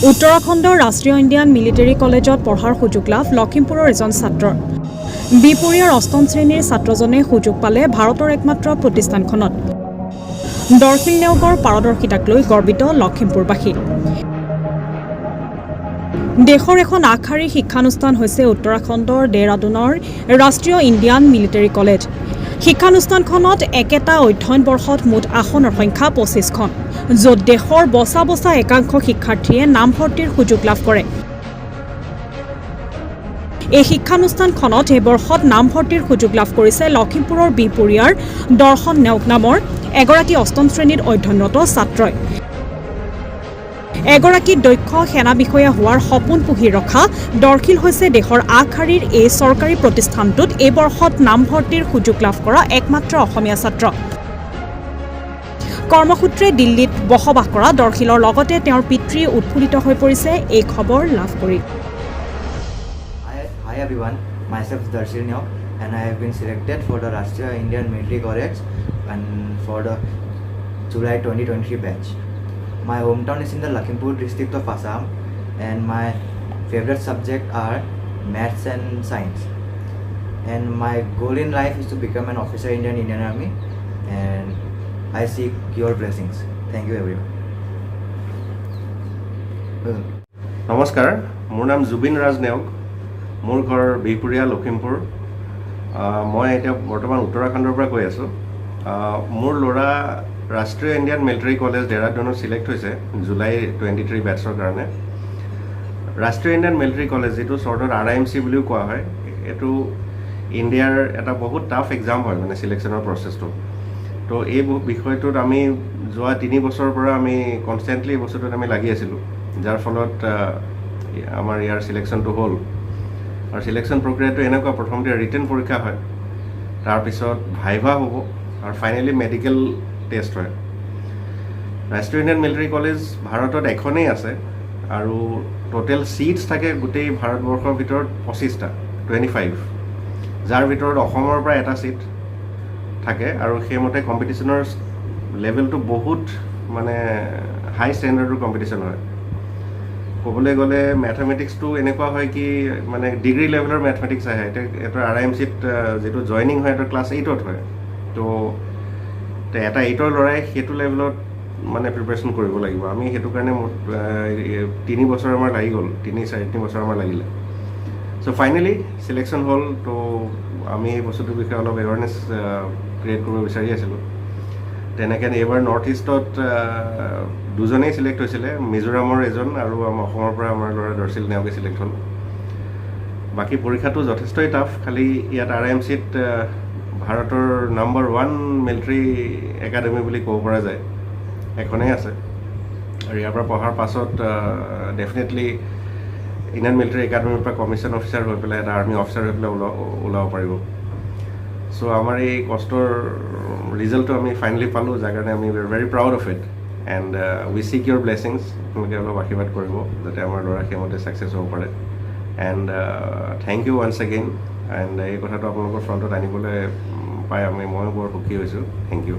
উত্তৰাখণ্ডৰ ৰাষ্ট্ৰীয় Indian military কলেজত পঢ়াৰ সুযোগ লাভ লখিমপুৰৰ এজন ছাত্ৰৰ। বিপৰীয়াৰ অষ্টম শ্ৰেণীৰ ছাত্ৰজনে সুযোগ পালে ভাৰতৰ একমাত্ৰ প্ৰতিষ্ঠানখনত। দৰ্শিল নেওগৰ পাৰদৰ্শিতাক লৈ গৰ্বিত লখিমপুৰবাসী। দেশৰ এখন আগশাৰীৰ শিক্ষানুষ্ঠান হৈছে উত্তৰাখণ্ডৰ দেহৰাদুনৰ ৰাষ্ট্ৰীয় ইণ্ডিয়ান মিলিটাৰী কলেজ। শিক্ষানুষ্ঠানখনত একেটা অধ্যয়ন বৰ্ষত মুঠ আসনৰ সংখ্যা 25খন, য'ত দেশৰ বছা বছা একাংশ শিক্ষাৰ্থীয়ে নামভৰ্তিৰ সুযোগ লাভ কৰে। এই শিক্ষানুষ্ঠানখনত এই বৰ্ষত নামভৰ্তিৰ সুযোগ লাভ কৰিছে লখিমপুৰৰ বিহপুৰীয়াৰ দৰ্শন নেওগ নামৰ এগৰাকী অষ্টম শ্ৰেণীত অধ্যয়নৰত ছাত্ৰই। এগৰাকী দক্ষ সেনা বিষয়া হোৱাৰ সপোন পুহি ৰখা দৰ্শিল হৈছে দেশৰ আগশাৰীৰ এই চৰকাৰী প্ৰতিষ্ঠানটোত এই বৰ্ষত নামভৰ্তিৰ সুযোগ লাভ কৰা একমাত্ৰ অসমীয়া ছাত্ৰ। কৰ্মসূত্ৰে দিল্লীত বসবাস কৰা দৰ্শিলৰ লগতে তেওঁৰ পিতৃ উৎফুল্লিত হৈ পৰিছে এই খবৰ লাভ কৰি। Hi everyone, myself is Darshil Neok and I have been selected for the Rashtriya Indian Military College and for the July 2023 batch. My hometown is in the Lakhimpur district of Assam and my favorite subjects are maths and science. And my goal in life is to become an officer in the Indian Army and I seek your blessings. Thank you everyone. নমস্কাৰ, মোৰ নাম জুবিন ৰাজ নেওগ। মোৰ ঘৰ বিহপুৰীয়া লখিমপুৰ। মই এতিয়া বৰ্তমান উত্তৰাখণ্ডৰ পৰা কৈ আছোঁ। মোৰ ল'ৰা ৰাষ্ট্ৰীয় ইণ্ডিয়ান মিলিটাৰী কলেজ দেহৰাদুনত চিলেক্ট হৈছে জুলাই 23 বেটছৰ কাৰণে। ৰাষ্ট্ৰীয় ইণ্ডিয়ান মিলিটাৰী কলেজ, যিটো চৰ্টত RIMC বুলিও কোৱা হয়, এইটো ইণ্ডিয়াৰ এটা বহুত টাফ এক্সাম হয়, মানে চিলেকশ্যনৰ প্ৰচেছটো। তো এই বিষয়টোত আমি যোৱা 3 বছৰৰ পৰা আমি কনষ্টেণ্টলি এই বস্তুটোত আমি লাগি আছিলোঁ, যাৰ ফলত আমাৰ ইয়াৰ চিলেকশ্যনটো হ'ল। আৰু চিলেকশ্যন প্ৰক্ৰিয়াটো এনেকুৱা, প্ৰথমতে ৰিটেন পৰীক্ষা হয়, তাৰপিছত ভাইভা হ'ব আৰু ফাইনেলি মেডিকেল টেষ্ট হয়। ৰাষ্ট্ৰীয় ইণ্ডিয়ান মিলিটাৰী কলেজ ভাৰতত এখনেই আছে আৰু টোটেল ছিটছ থাকে গোটেই ভাৰতবৰ্ষৰ ভিতৰত 25টা, 25, যাৰ ভিতৰত অসমৰ পৰা এটা ছিট থাকে। আৰু সেইমতে কম্পিটিশ্যনৰ লেভেলটো বহুত মানে হাই ষ্টেণ্ডাৰ্ডৰ কম্পিটিশ্যন হয়। ক'বলৈ গ'লে মেথমেটিক্সটো এনেকুৱা হয় কি, মানে ডিগ্ৰী লেভেলৰ মেথমেটিক্স আহে। এটা RIMCত যিটো জইনিং হয়, এটা ক্লাছ 8ত হয়। তো এটা 8ৰ ল'ৰাই সেইটো লেভেলত মানে প্ৰিপেৰেশ্যন কৰিব লাগিব। আমি সেইটো কাৰণে 3 বছৰ আমাৰ লাগি গ'ল, 3-4 বছৰ আমাৰ লাগিলে। চ' ফাইনেলি চিলেকশ্যন হ'ল। তো আমি এই বস্তুটোৰ বিষয়ে অলপ এৱাৰনেছ ক্ৰিয়েট কৰিব বিচাৰি আছিলোঁ। তেনেকৈ এইবাৰ নৰ্থ ইষ্টত 2জনেই চিলেক্ট হৈছিলে, মিজোৰামৰ এজন আৰু অসমৰ পৰা আমাৰ ল'ৰা দৰ্শিল নেওগে চিলেক্ট হ'ল। বাকী পৰীক্ষাটো যথেষ্টই টাফ। খালি ইয়াত RIMCত ভাৰতৰ নম্বৰ 1 মিলিটাৰী একাডেমি বুলি ক'ব পৰা যায়, এখনেই আছে। আৰু ইয়াৰ পৰা পঢ়াৰ পাছত ডেফিনেটলি ইণ্ডিয়ান মিলিটাৰী একাডেমিৰ পৰা কমিশ্যন অফিচাৰ হৈ পেলাই এটা আৰ্মি অফিচাৰ হৈ পেলাই ওলাব পাৰিব। চ' আমাৰ এই কষ্টৰ ৰিজাল্টটো আমি ফাইনেলি পালোঁ, যাৰ কাৰণে আমি very proud of it and we seek your blessings. আপোনালোকে অলপ আশীৰ্বাদ কৰিব যাতে আমাৰ ল'ৰা সেইমতে ছাকচেছ হ'ব পাৰে। And thank you once again. And এই কথাটো আপোনালোকৰ ফ্ৰণ্টত আনিবলৈ পাই মই বৰ সুখী হৈছোঁ। Thank U.